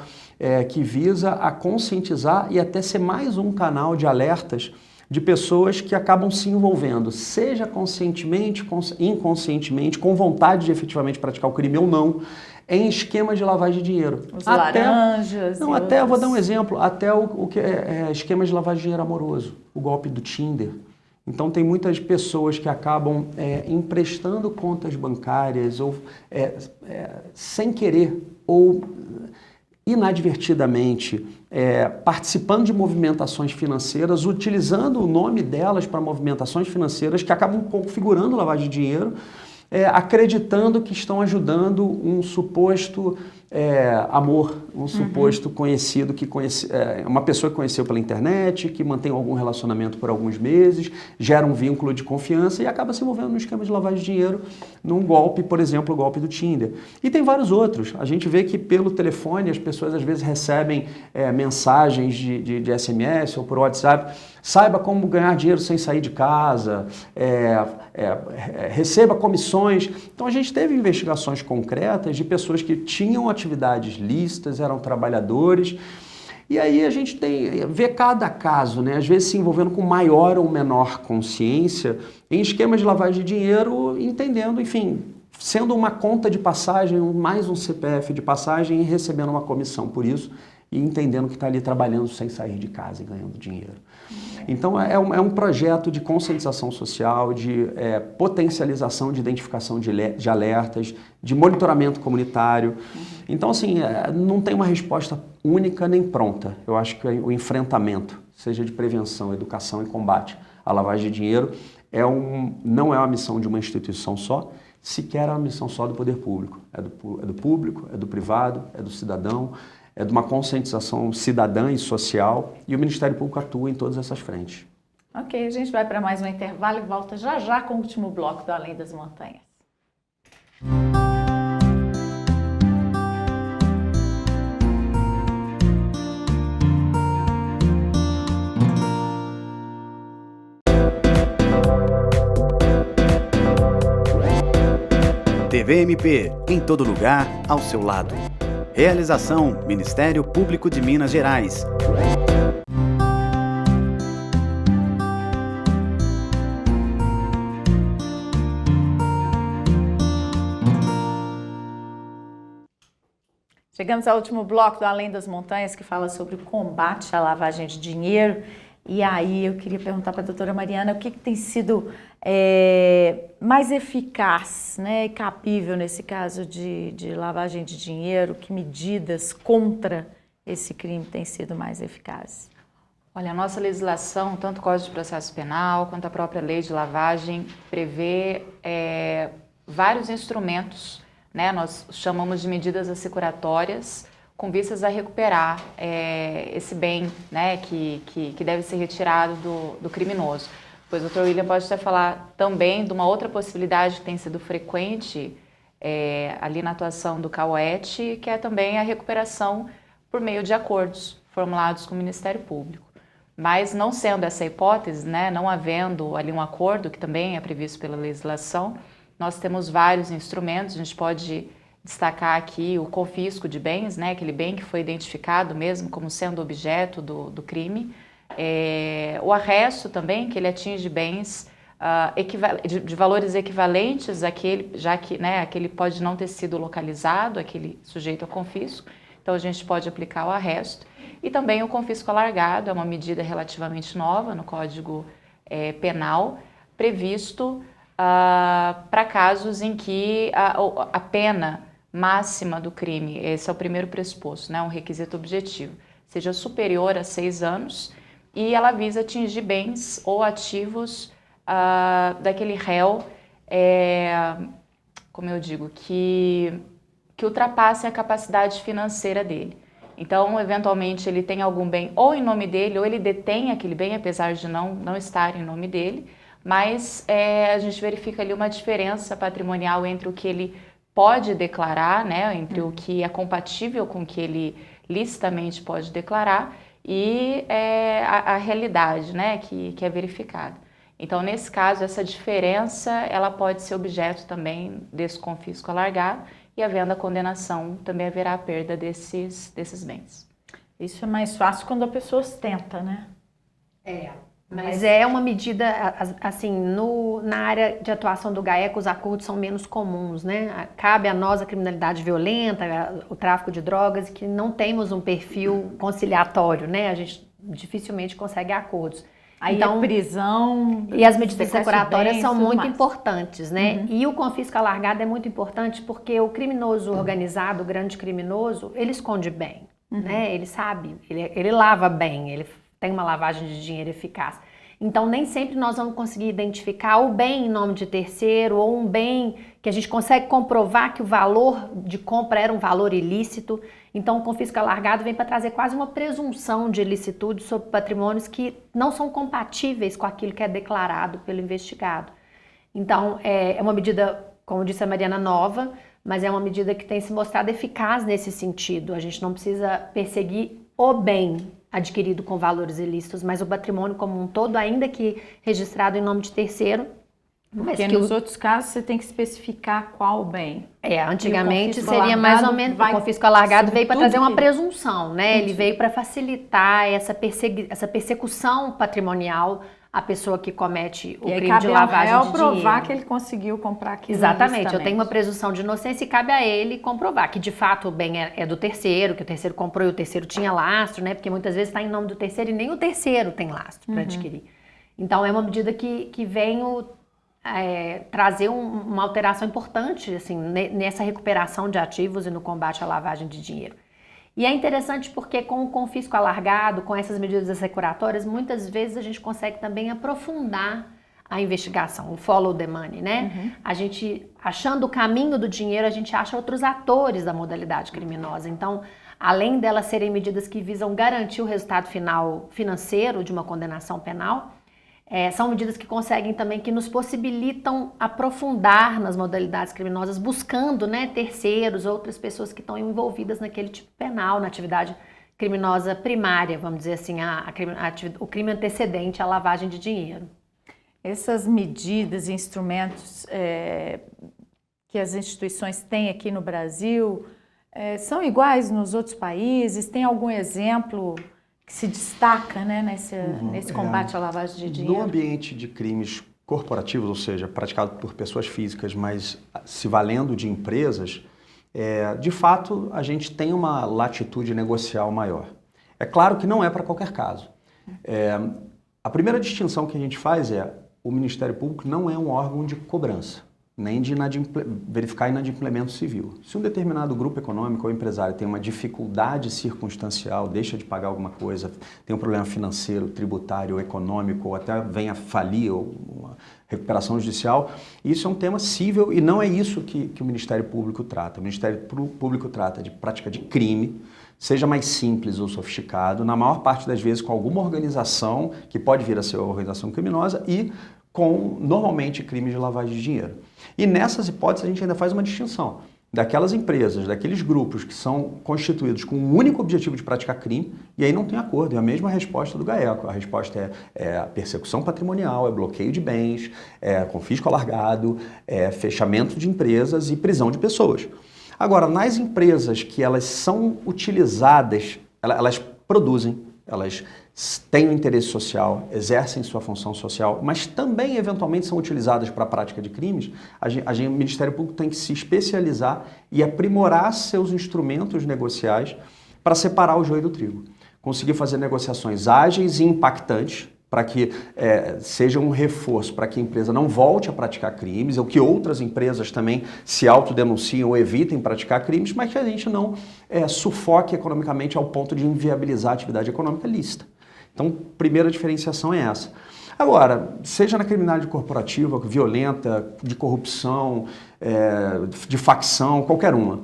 que visa a conscientizar e até ser mais um canal de alertas de pessoas que acabam se envolvendo, seja conscientemente, inconscientemente, com vontade de efetivamente praticar o crime ou não, em esquemas de lavagem de dinheiro. Os laranjas. Não, até, eu vou dar um exemplo, até o que é esquemas de lavagem de dinheiro amoroso, o golpe do Tinder. Então tem muitas pessoas que acabam emprestando contas bancárias ou sem querer ou inadvertidamente participando de movimentações financeiras, utilizando o nome delas para movimentações financeiras que acabam configurando lavagem de dinheiro, acreditando que estão ajudando um suposto amor, um suposto conhecido, uma pessoa que conheceu pela internet, que mantém algum relacionamento por alguns meses, gera um vínculo de confiança e acaba se envolvendo no esquema de lavagem de dinheiro, num golpe, por exemplo, o golpe do Tinder. E tem vários outros. A gente vê que pelo telefone as pessoas às vezes recebem mensagens de SMS ou por WhatsApp. Saiba como ganhar dinheiro sem sair de casa, receba comissões. Então a gente teve investigações concretas de pessoas que tinham atividades lícitas, eram trabalhadores. E aí a gente vê cada caso, né? Às vezes se envolvendo com maior ou menor consciência em esquemas de lavagem de dinheiro, entendendo, enfim, sendo uma conta de passagem, mais um CPF de passagem e recebendo uma comissão por isso e entendendo que está ali trabalhando sem sair de casa e ganhando dinheiro. Então é um projeto de conscientização social, de potencialização de identificação de alertas, de monitoramento comunitário. Então assim, não tem uma resposta única nem pronta. Eu acho que o enfrentamento, seja de prevenção, educação e combate à lavagem de dinheiro, não é uma missão de uma instituição só, sequer é uma missão só do poder público. É do público, é do privado, é do cidadão, é de uma conscientização cidadã e social, e o Ministério Público atua em todas essas frentes. Ok, a gente vai para mais um intervalo e volta já já com o último bloco do Além das Montanhas. TVMP, em todo lugar, ao seu lado. Realização: Ministério Público de Minas Gerais. Chegamos ao último bloco do Além das Montanhas, que fala sobre o combate à lavagem de dinheiro. E aí eu queria perguntar para a doutora Mariana o que tem sido mais eficaz, né, e capível nesse caso de lavagem de dinheiro, que medidas contra esse crime têm sido mais eficazes? Olha, a nossa legislação, tanto o Código de Processo Penal quanto a própria lei de lavagem, prevê vários instrumentos, né, nós chamamos de medidas assecuratórias, com vistas a recuperar esse bem, né, que deve ser retirado do criminoso. Pois o Dr. William pode até falar também de uma outra possibilidade que tem sido frequente ali na atuação do CAUET, que é também a recuperação por meio de acordos formulados com o Ministério Público. Mas não sendo essa hipótese, né, não havendo ali um acordo, que também é previsto pela legislação, nós temos vários instrumentos. A gente pode destacar aqui o confisco de bens, né, aquele bem que foi identificado mesmo como sendo objeto do crime. O arresto também, que ele atinge bens de valores equivalentes àquele, já que, né, aquele pode não ter sido localizado, aquele sujeito ao confisco, então a gente pode aplicar o arresto. E também o confisco alargado, é uma medida relativamente nova no Código Penal, previsto para casos em que a pena máxima do crime, esse é o primeiro pressuposto, né, um requisito objetivo, seja superior a 6 anos e ela visa atingir bens ou ativos daquele réu, como eu digo, que ultrapassem a capacidade financeira dele. Então, eventualmente, ele tem algum bem ou em nome dele, ou ele detém aquele bem, apesar de não estar em nome dele, mas a gente verifica ali uma diferença patrimonial entre o que ele pode declarar, né, entre o que é compatível com o que ele licitamente pode declarar e a realidade, né, que é verificada. Então, nesse caso, essa diferença ela pode ser objeto também desse confisco alargado e, havendo a condenação, também haverá a perda desses bens. Isso é mais fácil quando a pessoa ostenta, né? Mas é uma medida, assim, na área de atuação do GAECO, os acordos são menos comuns, né? Cabe a nós a criminalidade violenta, o tráfico de drogas, que não temos um perfil conciliatório, né? A gente dificilmente consegue acordos. Aí Então, a prisão... E as medidas sequestro de securatórias bens, são tudo muito mais. importantes, né? E o confisco alargado é muito importante porque o criminoso organizado, o grande criminoso, ele esconde bem, né? Ele sabe, ele lava bem, ele tem uma lavagem de dinheiro eficaz. Então, nem sempre nós vamos conseguir identificar o bem em nome de terceiro ou um bem que a gente consegue comprovar que o valor de compra era um valor ilícito. Então, o confisco alargado vem para trazer quase uma presunção de ilicitude sobre patrimônios que não são compatíveis com aquilo que é declarado pelo investigado. Então, é uma medida, como disse a Mariana, nova, mas é uma medida que tem se mostrado eficaz nesse sentido. A gente não precisa perseguir o bem adquirido com valores ilícitos, mas o patrimônio como um todo, ainda que registrado em nome de terceiro. Porque nos outros casos você tem que especificar qual bem. Antigamente seria mais ou menos, o confisco alargado veio para trazer uma presunção, né? Ele veio para facilitar essa persecução patrimonial à pessoa que comete o crime de lavagem de dinheiro. Provar que ele conseguiu comprar aquilo. Exatamente, eu tenho uma presunção de inocência e cabe a ele comprovar que de fato o bem é do terceiro, que o terceiro comprou e o terceiro tinha lastro, né? Porque muitas vezes está em nome do terceiro e nem o terceiro tem lastro para adquirir. Então é uma medida que vem trazer uma alteração importante assim, nessa recuperação de ativos e no combate à lavagem de dinheiro. E é interessante porque com o confisco alargado, com essas medidas assecuratórias, muitas vezes a gente consegue também aprofundar a investigação, o follow the money, né? A gente, achando o caminho do dinheiro, a gente acha outros atores da modalidade criminosa. Então, além delas serem medidas que visam garantir o resultado final financeiro de uma condenação penal, são medidas que conseguem também, que nos possibilitam aprofundar nas modalidades criminosas, buscando, né, terceiros, outras pessoas que estão envolvidas naquele tipo penal, na atividade criminosa primária, vamos dizer assim, o crime antecedente à lavagem de dinheiro. Essas medidas e instrumentos que as instituições têm aqui no Brasil são iguais nos outros países? Tem algum exemplo que se destaca, né, nesse combate à lavagem de dinheiro? No ambiente de crimes corporativos, ou seja, praticado por pessoas físicas, mas se valendo de empresas, de fato a gente tem uma latitude negocial maior. É claro que não é para qualquer caso. A primeira distinção que a gente faz o Ministério Público não é um órgão de cobrança, nem de verificar inadimplemento civil. Se um determinado grupo econômico ou empresário tem uma dificuldade circunstancial, deixa de pagar alguma coisa, tem um problema financeiro, tributário, econômico, ou até venha a falir, ou uma recuperação judicial, isso é um tema cível e não é isso que o Ministério Público trata. O Ministério Público trata de prática de crime, seja mais simples ou sofisticado, na maior parte das vezes com alguma organização, que pode vir a ser uma organização criminosa, e com, normalmente, crimes de lavagem de dinheiro. E nessas hipóteses a gente ainda faz uma distinção daquelas empresas, daqueles grupos que são constituídos com o único objetivo de praticar crime, e aí não tem acordo, é a mesma resposta do GAECO. A resposta é persecução patrimonial, é bloqueio de bens, é confisco alargado, é fechamento de empresas e prisão de pessoas. Agora, nas empresas que elas são utilizadas, elas produzem, elas têm um interesse social, exercem sua função social, mas também eventualmente são utilizadas para a prática de crimes, o Ministério Público tem que se especializar e aprimorar seus instrumentos negociais para separar o joio do trigo. Conseguir fazer negociações ágeis e impactantes para que seja um reforço para que a empresa não volte a praticar crimes, ou que outras empresas também se autodenunciem ou evitem praticar crimes, mas que a gente não sufoque economicamente ao ponto de inviabilizar a atividade econômica lícita. Então, primeira diferenciação é essa. Agora, seja na criminalidade corporativa, violenta, de corrupção, de facção, qualquer uma,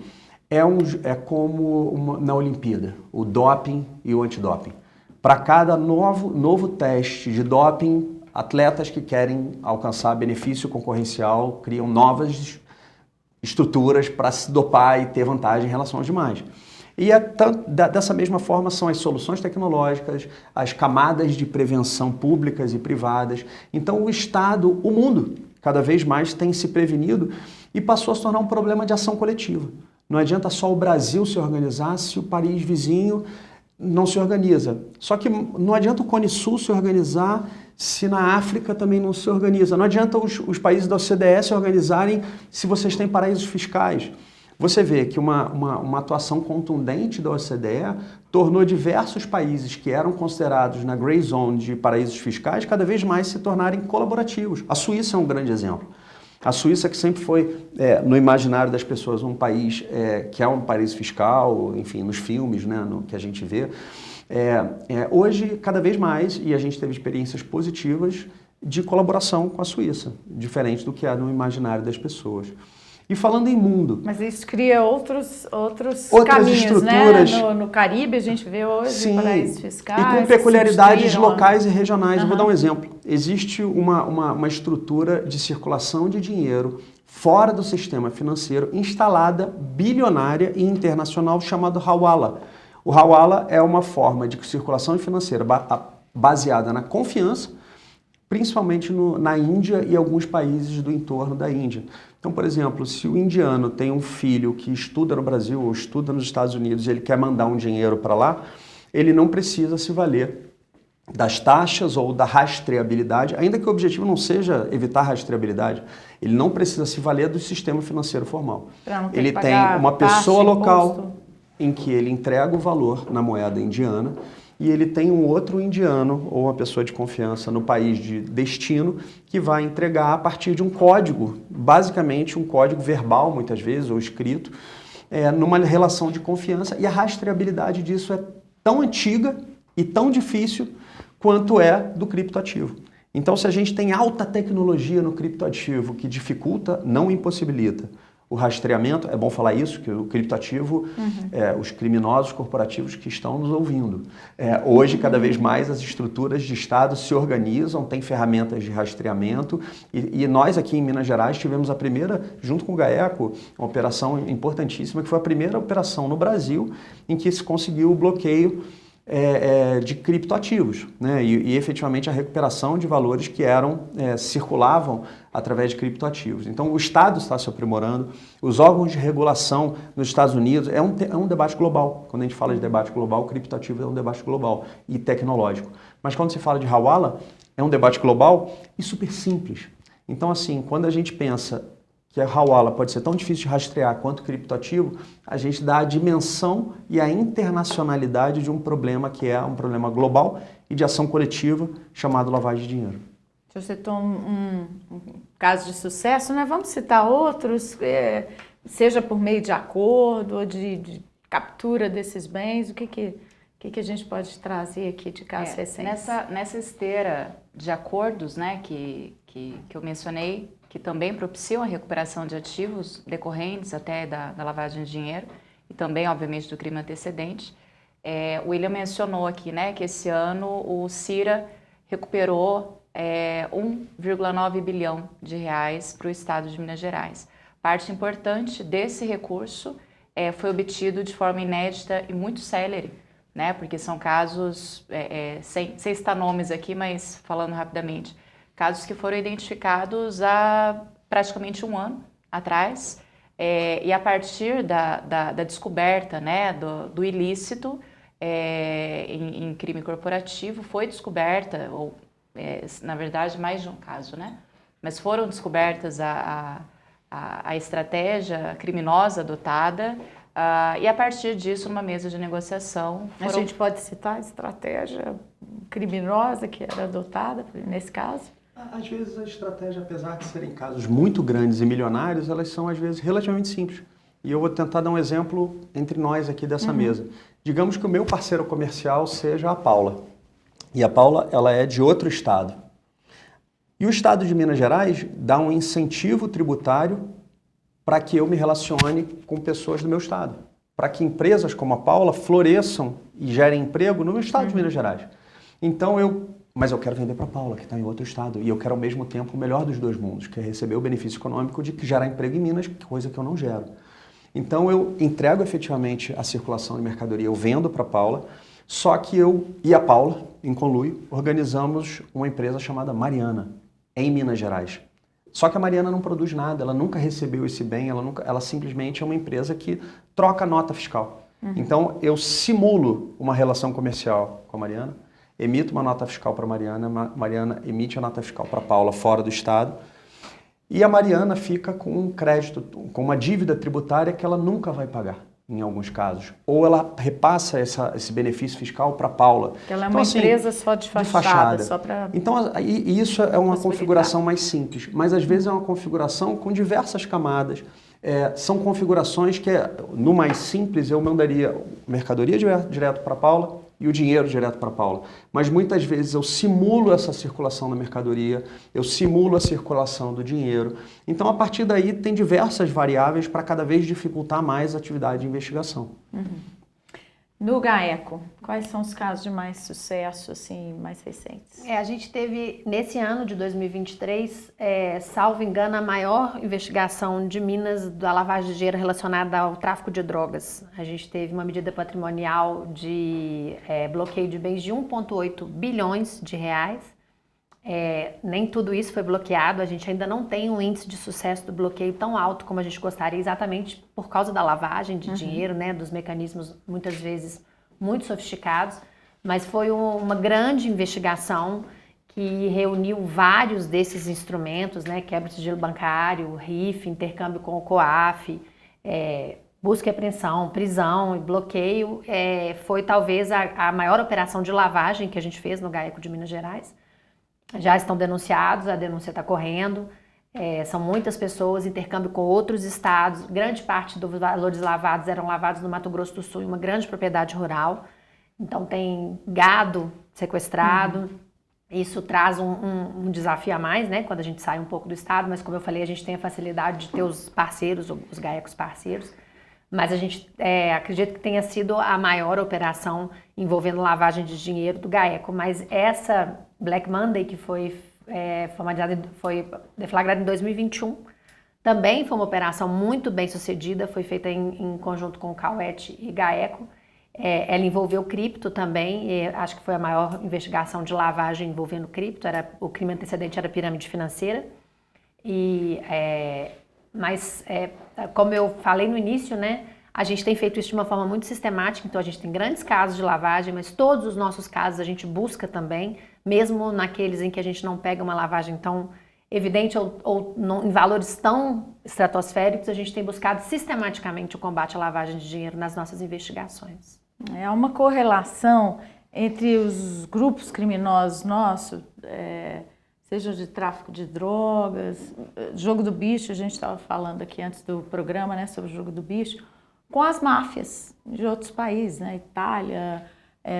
é como na Olimpíada, o doping e o antidoping. Para cada novo teste de doping, atletas que querem alcançar benefício concorrencial criam novas estruturas para se dopar e ter vantagem em relação aos demais. E dessa mesma forma são as soluções tecnológicas, as camadas de prevenção públicas e privadas. Então o Estado, o mundo, cada vez mais tem se prevenido e passou a se tornar um problema de ação coletiva. Não adianta só o Brasil se organizar se o país vizinho não se organiza. Só que não adianta o Cone Sul se organizar se na África também não se organiza. Não adianta os países da OCDE se organizarem se vocês têm paraísos fiscais. você vê que uma atuação contundente da OCDE tornou diversos países que eram considerados na grey zone de paraísos fiscais cada vez mais se tornarem colaborativos. A Suíça é um grande exemplo. A Suíça, que sempre foi, no imaginário das pessoas, um país que é um paraíso fiscal, enfim, nos filmes, né, no que a gente vê, hoje, cada vez mais, e a gente teve experiências positivas de colaboração com a Suíça, diferente do que é no imaginário das pessoas. E falando em mundo... Mas isso cria outros caminhos, estruturas, né? No Caribe a gente vê hoje sim, paraísos fiscais. e com peculiaridades locais e regionais. Uhum. Eu vou dar um exemplo. Existe uma estrutura de circulação de dinheiro fora do sistema financeiro, instalada, bilionária e internacional, chamado Hawala. O Hawala é uma forma de circulação financeira baseada na confiança, principalmente na Índia e alguns países do entorno da Índia. Então, por exemplo, se o indiano tem um filho que estuda no Brasil ou estuda nos Estados Unidos e ele quer mandar um dinheiro para lá, ele não precisa se valer das taxas ou da rastreabilidade, ainda que o objetivo não seja evitar rastreabilidade, ele não precisa se valer do sistema financeiro formal. Ele tem uma pessoa local em que ele entrega o valor na moeda indiana e ele tem um outro indiano ou uma pessoa de confiança no país de destino que vai entregar a partir de um código, basicamente um código verbal muitas vezes ou escrito, numa relação de confiança, e a rastreabilidade disso é tão antiga e tão difícil quanto é do criptoativo. Então, se a gente tem alta tecnologia no criptoativo que dificulta, não impossibilita o rastreamento, é bom falar isso, que o criptoativo, os criminosos corporativos que estão nos ouvindo. Hoje, cada vez mais, as estruturas de Estado se organizam, têm ferramentas de rastreamento, e nós aqui em Minas Gerais tivemos a primeira, junto com o GAECO, uma operação importantíssima, que foi a primeira operação no Brasil em que se conseguiu o bloqueio de criptoativos, né? E efetivamente a recuperação de valores que circulavam através de criptoativos. Então o Estado está se aprimorando, os órgãos de regulação nos Estados Unidos, é um debate global. Quando a gente fala de debate global, o criptoativo é um debate global e tecnológico. Mas quando se fala de Hawala, é um debate global e super simples. Então assim, quando a gente pensa que a Hawala pode ser tão difícil de rastrear quanto o criptoativo, a gente dá a dimensão e a internacionalidade de um problema que é um problema global e de ação coletiva chamado lavagem de dinheiro. Você citou um caso de sucesso, né? Vamos citar outros, seja por meio de acordo ou de captura desses bens. O que a gente pode trazer aqui de casos recentes? Nessa esteira de acordos, né, que eu mencionei, que também propiciam a recuperação de ativos decorrentes até da lavagem de dinheiro e também, obviamente, do crime antecedente. O William mencionou aqui, né, que esse ano o CIRA recuperou 1,9 bilhão de reais para o estado de Minas Gerais. Parte importante desse recurso foi obtido de forma inédita e muito célere, né, porque são casos, sem citar nomes aqui, mas falando rapidamente, casos que foram identificados há praticamente um ano atrás, e a partir da descoberta, né, do ilícito em crime corporativo, foi descoberta, ou na verdade mais de um caso, né? Mas foram descobertas a estratégia criminosa adotada, e a partir disso, numa mesa de negociação... A gente pode citar a estratégia criminosa que era adotada nesse caso? Às vezes a estratégia, apesar de serem casos muito grandes e milionários, elas são às vezes relativamente simples. E eu vou tentar dar um exemplo entre nós aqui dessa mesa. Digamos que o meu parceiro comercial seja a Paula. E a Paula, ela é de outro estado. E o estado de Minas Gerais dá um incentivo tributário para que eu me relacione com pessoas do meu estado. Para que empresas como a Paula floresçam e gerem emprego no meu estado de Minas Gerais. Então mas eu quero vender para a Paula, que está em outro estado. E eu quero, ao mesmo tempo, o melhor dos dois mundos, que é receber o benefício econômico de gerar emprego em Minas, coisa que eu não gero. Então, eu entrego efetivamente a circulação de mercadoria, eu vendo para a Paula, só que eu e a Paula, em conluio, organizamos uma empresa chamada Mariana, em Minas Gerais. Só que a Mariana não produz nada, ela nunca recebeu esse bem, ela simplesmente é uma empresa que troca nota fiscal. Então, eu simulo uma relação comercial com a Mariana, emito uma nota fiscal para a Mariana, Mariana emite a nota fiscal para a Paula fora do estado, e a Mariana fica com um crédito, com uma dívida tributária que ela nunca vai pagar, em alguns casos. Ou ela repassa esse benefício fiscal para a Paula. Que ela é Então, uma assim, empresa só de fachada. Só para... Então, isso é uma configuração mais simples, mas às vezes é uma configuração com diversas camadas. São configurações que, no mais simples, eu mandaria mercadoria direto para a Paula e o dinheiro direto para a Paula. Mas muitas vezes eu simulo essa circulação da mercadoria, eu simulo a circulação do dinheiro. Então, a partir daí, tem diversas variáveis para cada vez dificultar mais a atividade de investigação. No GAECO, quais são os casos de mais sucesso, assim, mais recentes? A gente teve, nesse ano de 2023, salvo engano, a maior investigação de Minas da lavagem de dinheiro relacionada ao tráfico de drogas. A gente teve uma medida patrimonial de bloqueio de bens de 1,8 bilhões de reais. Nem tudo isso foi bloqueado, a gente ainda não tem um índice de sucesso do bloqueio tão alto como a gente gostaria, exatamente por causa da lavagem de dinheiro, né, dos mecanismos muitas vezes muito sofisticados, mas foi uma grande investigação que reuniu vários desses instrumentos, né, quebra de sigilo bancário, RIF, intercâmbio com o COAF, busca e apreensão, prisão e bloqueio. Foi talvez a maior operação de lavagem que a gente fez no GAECO de Minas Gerais. Já estão denunciados, a denúncia está correndo, são muitas pessoas, intercâmbio com outros estados, grande parte dos valores lavados eram lavados no Mato Grosso do Sul, em uma grande propriedade rural, então tem gado sequestrado, isso traz um desafio a mais, né, quando a gente sai um pouco do estado, mas como eu falei, a gente tem a facilidade de ter os parceiros, os GAECOs parceiros, mas a gente acredita que tenha sido a maior operação envolvendo lavagem de dinheiro do GAECO, mas essa Black Monday, que foi deflagrada em 2021, também foi uma operação muito bem sucedida, foi feita em conjunto com o CAUET e GAECO. Ela envolveu cripto também, acho que foi a maior investigação de lavagem envolvendo cripto, o crime antecedente era pirâmide financeira. Mas, como eu falei no início, né, a gente tem feito isso de uma forma muito sistemática, então a gente tem grandes casos de lavagem, mas todos os nossos casos a gente busca também, mesmo naqueles em que a gente não pega uma lavagem tão evidente ou não, em valores tão estratosféricos, a gente tem buscado sistematicamente o combate à lavagem de dinheiro nas nossas investigações. É uma correlação entre os grupos criminosos nossos, seja de tráfico de drogas, jogo do bicho, a gente estava falando aqui antes do programa, né, sobre o jogo do bicho, com as máfias de outros países, né, Itália,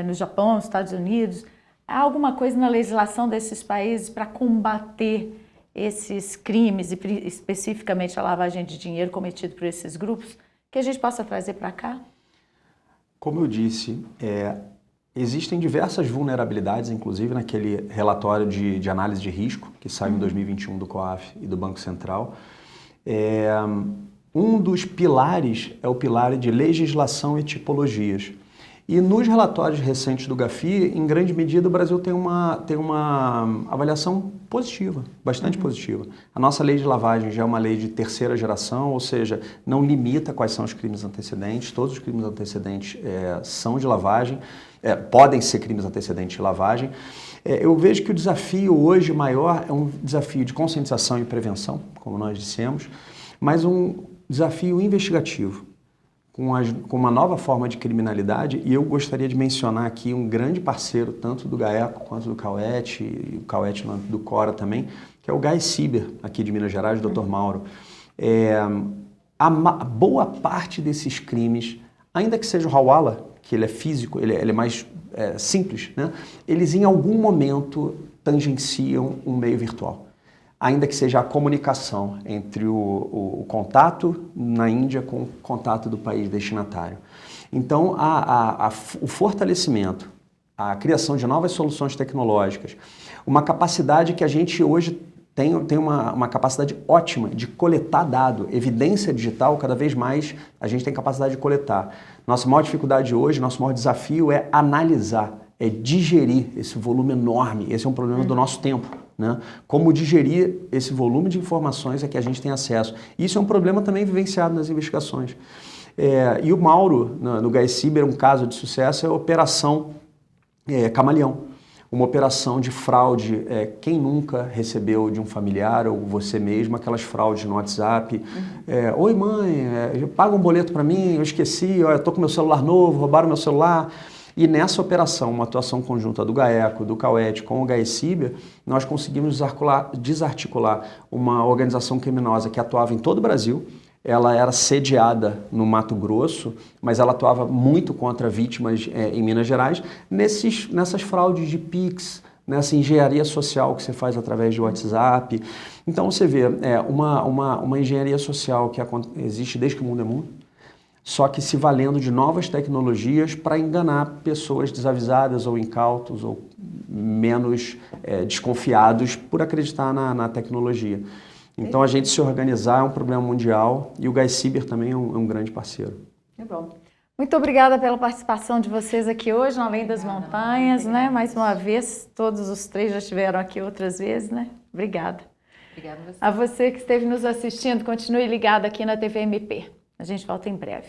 no Japão, nos Estados Unidos. Há alguma coisa na legislação desses países para combater esses crimes, e especificamente a lavagem de dinheiro cometido por esses grupos, que a gente possa trazer para cá? Como eu disse, existem diversas vulnerabilidades, inclusive naquele relatório de análise de risco que saiu em 2021 do COAF e do Banco Central. Um dos pilares é o pilar de legislação e tipologias. E nos relatórios recentes do GAFI, em grande medida, o Brasil tem uma avaliação positiva, bastante positiva. A nossa lei de lavagem já é uma lei de terceira geração, ou seja, não limita quais são os crimes antecedentes, todos os crimes antecedentes são de lavagem, podem ser crimes antecedentes de lavagem. Eu vejo que o desafio hoje maior é um desafio de conscientização e prevenção, como nós dissemos, mas um desafio investigativo, com uma nova forma de criminalidade, e eu gostaria de mencionar aqui um grande parceiro, tanto do GAECO quanto do CAUET, e o CAUET do CORA também, que é o GAECiber, aqui de Minas Gerais, o Dr. Mauro. A boa parte desses crimes, ainda que seja o Hawala, que ele é físico, ele é mais simples, né? Eles em algum momento tangenciam um meio virtual. Ainda que seja a comunicação entre o contato na Índia com o contato do país destinatário. Então, o fortalecimento, a criação de novas soluções tecnológicas, uma capacidade que a gente hoje tem uma capacidade ótima de coletar dado, evidência digital, cada vez mais a gente tem capacidade de coletar. Nossa maior dificuldade hoje, nosso maior desafio é analisar, é digerir esse volume enorme. Esse é um problema do nosso tempo, né? Como digerir esse volume de informações a que a gente tem acesso. Isso é um problema também vivenciado nas investigações. E o Mauro, no GAECiber, um caso de sucesso é a Operação Camaleão. uma operação de fraude, quem nunca recebeu de um familiar ou você mesmo aquelas fraudes no WhatsApp? Oi mãe, paga um boleto para mim, eu esqueci, eu estou com meu celular novo, roubaram meu celular. E nessa operação, uma atuação conjunta do GAECO, do CAUET com o GAECIBER, nós conseguimos desarticular uma organização criminosa que atuava em todo o Brasil. Ela era sediada no Mato Grosso, mas ela atuava muito contra vítimas em Minas Gerais, nessas fraudes de Pix, nessa engenharia social que você faz através de WhatsApp. Então você vê uma engenharia social que existe desde que o mundo é mundo, só que se valendo de novas tecnologias para enganar pessoas desavisadas ou incautos ou menos desconfiados por acreditar na tecnologia. Então, a gente se organizar é um problema mundial e o GAECIBER também é um grande parceiro. Que bom. Muito obrigada pela participação de vocês aqui hoje, no Além das Montanhas, né? Mais uma vez, todos os três já estiveram aqui outras vezes, né? Obrigada. Obrigada a você. A você que esteve nos assistindo, continue ligado aqui na TV MP. A gente volta em breve.